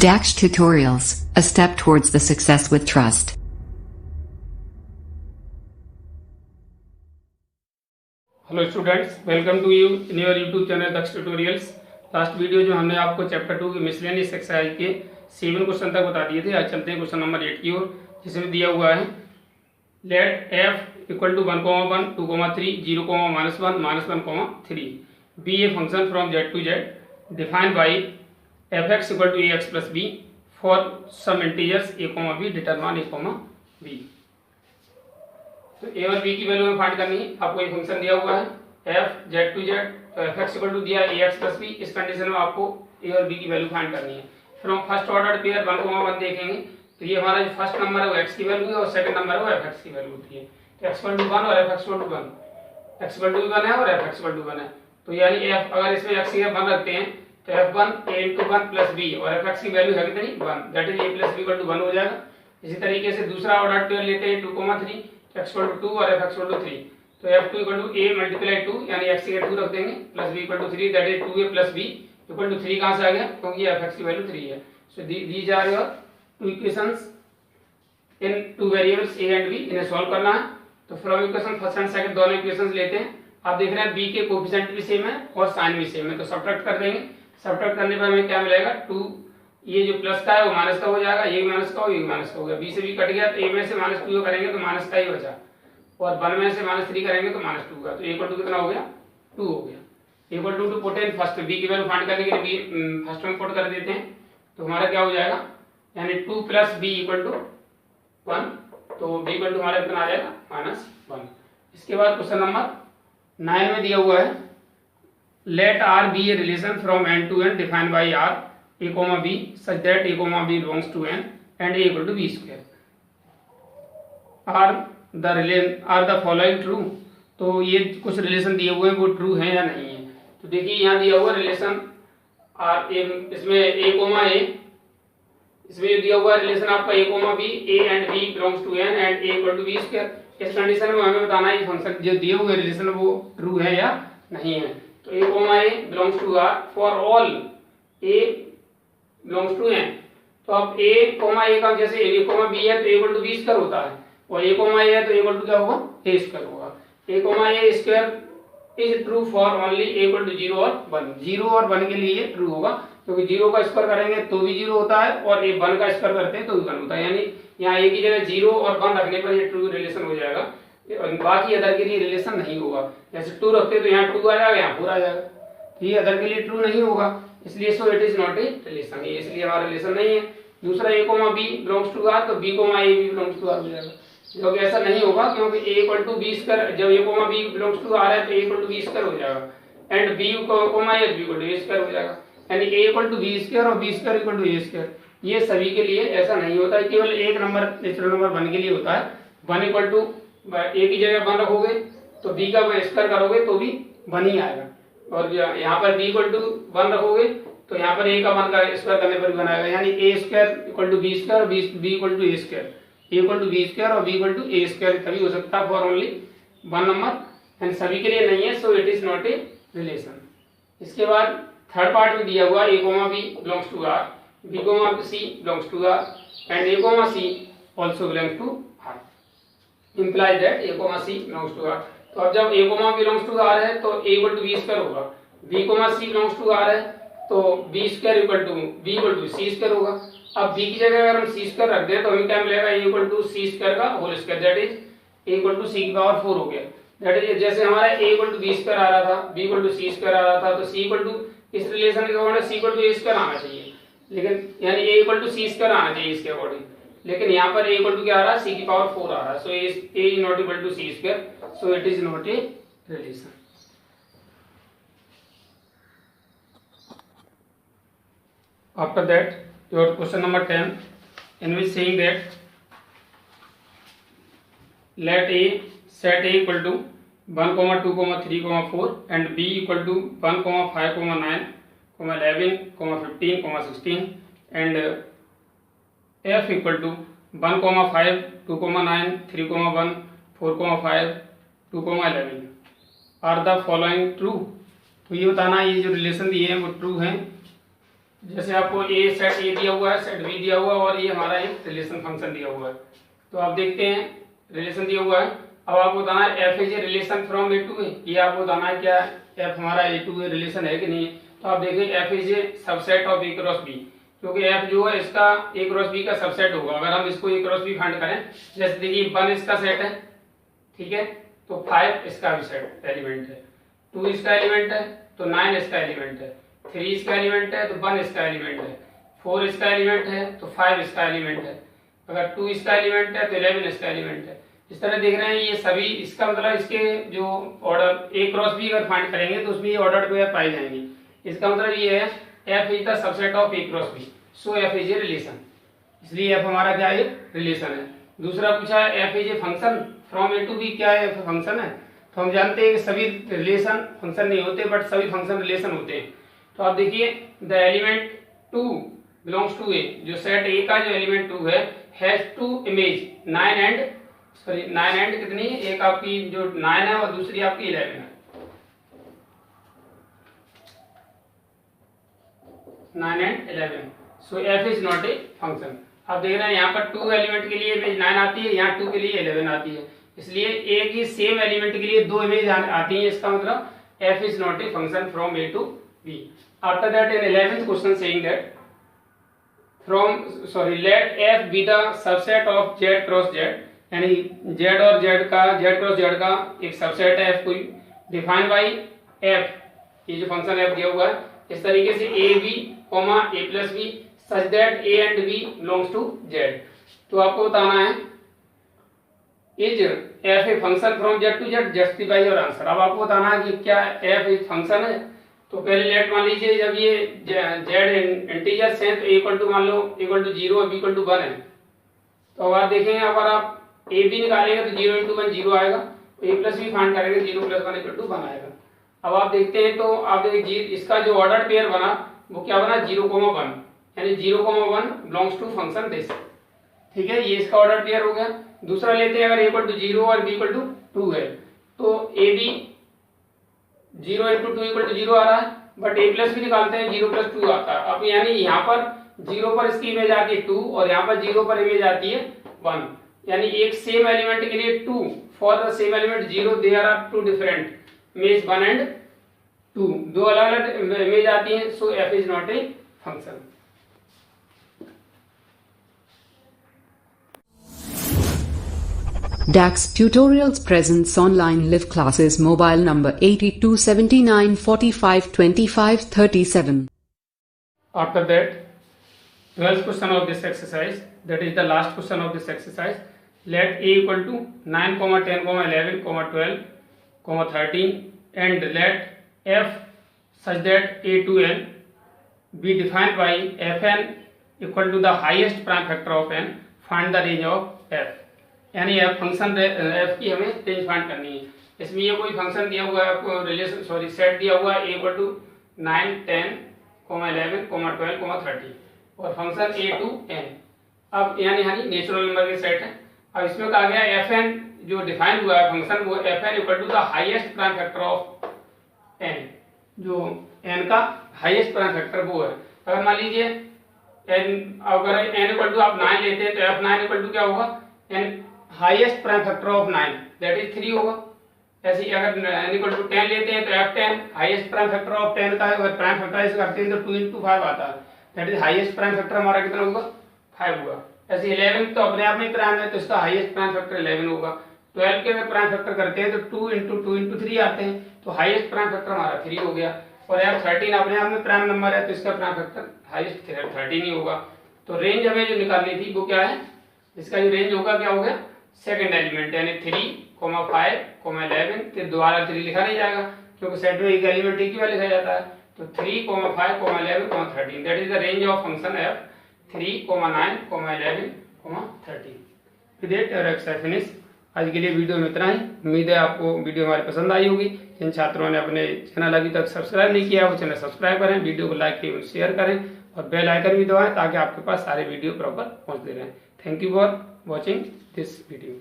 Dax Tutorials, a step towards the success with trust. Hello students, welcome to you in your YouTube channel Daksh tutorials. Last video जो हमने आपको chapter 2 के miscellaneous exercise के 7 question तक बता दिए थे। आज चलते हैं क्वेश्चन नंबर 8 की ओर, जिसमें दिया हुआ है let f equal to 1, 1, 2, 3, 0, -1, -1, 3 be a function from z to z defined by fx equal to ax plus b for some integers a, b determine a, b। तो a और b की value में find करनी है। आपको ये function दिया हुआ है f z टू z, तो fx इक्वल टू दिया ax प्लस b। इस कंडीशन में आपको a और b की वैल्यू फाइंड करनी है। फ्रॉम फर्स्ट ऑर्डर पेयर 1, 1 देखेंगे तो ये हमारा जो फर्स्ट नंबर है वो x की वैल्यू है और सेकंड नंबर है वो fx की वैल्यू होती है। तो x इक्वल टू 1 और fx equal to 1, x equal to 1 है और fx इक्वल टू 1 है। तो यानी f अगर इसमें x की 1 रखते हैं तो f1 a into 1 plus b और fx की वैल्यू है कितनी 1, that is a plus b equal to 1 हो जाएगा। इसी तरीके से दूसरा ऑर्डर पेयर लेते हैं 2, 3 x इक्वल टू 2 और fx इक्वल टू 3। तो f2 equal to a multiply 2 यानी x की 2 रख देंगे plus b equal to 3, that is 2a plus b equal to 3। कहां से आ गया? क्योंकि fx की वैल्यू 3 है। So these are your two equations in two variables a and b। इन्हें सॉल्व करना है। तो from equation first and second दोनों इक्वेशंस लेते हैं। आप देख रहे हैं b के कोएफिशिएंट भी सेम है और साइन भी सेम है, तो सब्ट्रैक्ट कर देंगे। सब्ट्रैक्ट करने पर हमें क्या मिलेगा? 2, ये जो प्लस का है वो माइनस का हो जाएगा, ये माइनस का हो, ये माइनस का हो गया। b से b कट गया तो a में से -2 करेंगे तो माइनस का ही बचा, और 1 में से -3 करेंगे तो -2 का। तो इक्वल टू कितना हो गया? 2 हो गया। Equal to put in first, b की वैल्यू फाइंड करने के लिए b फर्स्ट में पुट कर देते हैं। तो हमारा क्या हो जाएगा? यानी 2 प्लस b इक्वल टू 1, तो b इक्वल टू हमारा कितना आ जाएगा? -1। इसके बाद क्वेश्चन नंबर 9 में दिया हुआ है let R be a relation from n to n defined by R a, b such that a, b belongs to n and a equal to b square। are the following true? तो ये कुछ relation दिए हुए हैं, वो true हैं या नहीं है। तो देखिए यहाँ दिया हुआ रिलेशन R, इसमें a, इसमें दिया हुआ रिलेशन आपका a, b a and b belongs to n and a equal to b square। इस कंडीशन में हमें बताना है फंक्शन जो दिए हुए रिलेशन वो ट्रू है या नहीं है। तो a, belongs to R for all a belongs to n। तो अब a, का जैसे a, b है तो a equal to b square होता है, और a, है तो a equal to क्या होगा? a स्क्वायर होगा। a square is true for only a equal to 0 और 1। 0 और 1 के लिए ट्रू होगा, क्योंकि 0 का स्क्वायर करेंगे तो भी 0 होता है और 1 का स्क्वायर करते हैं तो भी 1 होता है। यानी यहाँ a की जगह 0 और 1 रखने पर ये ट्रू रिलेशन हो जाएगा, बाकी अदर के लिए रिलेशन नहीं होगा। जैसे 2 रखते तो यहाँ 2 आ जाएगा, यहाँ 4 आ जाएगा, ये अदर के लिए ट्रू नहीं होगा, इसलिए so it is not a relation, ये इसलिए हमारा रिलेशन नहीं है। दूसरा a, b belongs to R, तो b, a भी बिलोंग्स टू R हो जाएगा, जो कि ऐसा नहीं होगा क्योंकि a equal to b square, जब a, b belongs to R है तो a equal to b square हो जाएगा and b, a equal to a square हो जाएगा। यानी a equal to b square और b square equal to a square, ये सभी के लिए ऐसा नहीं होता है, केवल एक नंबर नेचुरल नंबर 1 के लिए होता है। 1 इक्वल टू a की जगह 1 रखोगे तो b का स्क्वायर करोगे तो भी 1 ही आएगा, और यहाँ पर b इक्वल टू 1 रखोगे तो यहाँ पर a का 1 का स्क्वायर करने पर भी 1 आएगा। यानी a square equal to b square, b equal to a square, a equal to b square और b equal to a square तभी हो सकता है फॉर ओनली 1 नंबर, एंड सभी के लिए नहीं है, so it is not a relation. इसके बाद थर्ड पार्ट में दिया हुआ a, b belongs to R, b, c belongs to R and a, c also belongs to R, implies that a, c belongs to R। तो अब जब a, belongs to R है तो a equal to b square होगा, b, c belongs to R है तो b square equal to c square होगा। अब b की जगह अगर हम c स्क्वायर रख दें तो हमें क्या मिलेगा? a equal to c square का whole square, that is a equal to c की पावर 4 हो गया। दैट इज जैसे हमारा a equal to b square आ रहा था, b equal to c square आ रहा था, तो c इक्वल टू इस रिलेशन के according c equal to a square आना चाहिए, लेकिन यानी a equal to c square आना चाहिए इसके अकॉर्डिंग, लेकिन यहाँ पर a इक्वल टू क्या आ रहा है? c की पावर 4 आ रहा है, so a is not equal to c square, so it is not a relation. After that, your question number 10, in which saying that let a set a equal to 1, 2, 3, 4 and b equal to 1, 5, 9, 11, 15, 16 and f equal to 1, 5, 2, 9, 3, 1, 4, 5, 2, 11 are the following true। तो ये बताना ये जो relation दिए हैं वो true हैं जैसे आपको ए सेट ए दिया हुआ है, सेट बी दिया हुआ है और ये हमारा एक रिलेशन फंक्शन दिया हुआ है। तो आप देखते हैं रिलेशन दिया हुआ है। अब आपको बताना है F is a relation from A to A, ये आपको बताना है क्या एफ हमारा ए टू ए रिलेशन है कि नहीं। तो आप देखें F is a subset of A cross B, क्योंकि एफ जो है इसका ए क्रॉस बी का सबसेट होगा। अगर हम इसको ए क्रॉस बी फाइंड करें, जैसे देखिए 1 इसका सेट है, ठीक है, तो 5 इसका भी सेट एलिमेंट है, 2 इसका एलिमेंट है तो 9 इसका एलिमेंट है, 3 इसका एलिमेंट है तो 1 इसका एलिमेंट है, 4 इसका एलिमेंट है तो 5 इसका एलिमेंट है, अगर 2 इसका एलिमेंट है तो 11 इसका एलिमेंट है। इस तरह देख रहे हैं ये सभी, इसका मतलब इसके जो ऑर्डर ए क्रॉस बी अगर फाइंड करेंगे तो उसमें ये ऑर्डर पे पाई जाएंगी। इसका मतलब ये है F is the subset of A cross B, so F is a relation, इसलिए एफ हमारा क्या है रिलेशन है। दूसरा पूछा है F is a function from A to B, क्या है फंक्शन है। तो हम जानते हैं कि सभी रिलेशन फंक्शन नहीं होते बट सभी फंक्शन रिलेशन होते हैं। तो आप देखिए द एलिमेंट 2 बिलोंग्स टू ए, जो सेट ए का जो एलिमेंट 2 है हैज 2 इमेज 9 एंड कितनी, एक आपकी जो 9 है और दूसरी आपकी 11 है, 9 and 11, so F is not a function. आप देख रहे हैं यहाँ पर 2 एलिमेंट के लिए इमेज 9 आती है, यहाँ 2 के लिए 11 आती है, इसलिए एक ही सेम एलिमेंट के लिए 2 इमेज आती है। इसका मतलब f is not a function from a to b. After that, in 11th question saying that let f be the subset of z cross z, यानी z और z cross z का एक सबसेट है f, कोई define by f, ये जो function f दिया हुआ है इस तरीके से a b a plus b such that a and b belongs to z। तो आपको बताना है is F a function from Z to Z, justify your answer. अब आपको बताना है कि क्या एफ एक फंक्शन है। तो पहले लेट मान लीजिए जब ये जेड इंटीजर्स हैं तो ए इक्वल टू मान लो इक्वल टू 0 और बी इक्वल टू 1 है। तो अब आप देखेंगे अगर आप ए बी निकालेंगे तो 0 इंटू 1 0 आएगा, तो ए प्लस बी फाइंड करेंगे 0 प्लस 1 इक्वल टू 1 आएगा। अब आप देखते हैं तो आप देखिए इसका जो ऑर्डर पेयर बना वो क्या बना 0,1, यानी 0,1 बिलोंग्स टू फंक्शन दिस, ठीक है, ये इसका ऑर्डर पेयर हो गया। दूसरा लेते हैं अगर ए इक्वल टू 0 और बी इक्वल टू 2 है, तो A B 0 into 2 equal to 0 आ रहा है, बट ए प्लस भी निकालते हैं 0 प्लस 2 आता है। अब यानी यहाँ पर 0 पर इसकी इमेज आती है 2 और यहाँ पर 0 पर इमेज आती है 1, यानी एक सेम एलिमेंट के लिए 2 for the same element 0 there are 2 different image 1 and 2, दो अलग अलग इमेज आती हैं, so F is not a function. DAX Tutorials presents online live classes. Mobile number 8279452537. After that, 12th question of this exercise, that is the last question of this exercise. Let a equal to 9, 10, 11, 12, 13 and let f such that a to n be defined by fn equal to the highest prime factor of n. Find the range of f. यानी F function F की हमें range find करनी है। इसमें ये कोई function दिया हुआ है आपको रिलेशन सेट दिया हुआ है ए इक्वल टू 9, 10, 11, 12, 13 और फंक्शन ए टू एन। अब यानी नेचुरल नंबर के सेट है। अब इसमें कहा गया एफ एन जो डिफाइन हुआ है फंक्शन वो F N equal to the highest prime factor of N, जो एन का हाईएस्ट प्राइम फैक्टर वो है। अगर मान लीजिए एन अगर एन इक्वल टू आप 9 लेते हैं तो एफ 9 इक्वल टू क्या होगा, an highest prime factor of 9 that is 3 होगा। ऐसे ही अगर n इक्वल टू 10 लेते हैं तो f10 highest prime factor of 10 का है, अगर प्राइम फैक्टराइज करते हैं तो 2 into 5 आता है, that is highest prime factor हमारा कितना होगा 5 होगा। ऐसे 11 तो अपने आप में प्राइम है तो इसका हाईएस्ट प्राइम फैक्टर 11 होगा। 12 के अगर प्राइम फैक्टर करते हैं तो 2 into 3 आते हैं, तो हाईएस्ट प्राइम फैक्टर हमारा 3 हो गया। और f13 अपने आप में प्राइम नंबर है तो इसका प्राइम फैक्टर हाईएस्ट 13 ही होगा। तो रेंज हमें जो निकालनी थी वो क्या है, इसका जो रेंज होगा क्या हो गया सेकंड एलिमेंट, यानी 3, 5, 11, फिर दोबारा 3 लिखा नहीं जाएगा क्योंकि सेट में एक एलिमेंट एक ही बार लिखा जाता है। तो 3, 5, 11, 13 that is the range of function f 3, 9, 11, 13। With that our exercise finish. आज के लिए वीडियो में इतना ही। उम्मीद है आपको वीडियो हमारी पसंद आई होगी। जिन छात्रों ने अपने चैनल अभी तक सब्सक्राइब नहीं किया वो चैनल सब्सक्राइब करें, वीडियो को लाइक करें, शेयर करें और बेल आइकन भी दबाएं ताकि आपके पास सारे वीडियो प्रॉपर पहुंचते रहें। Thank you for watching this video।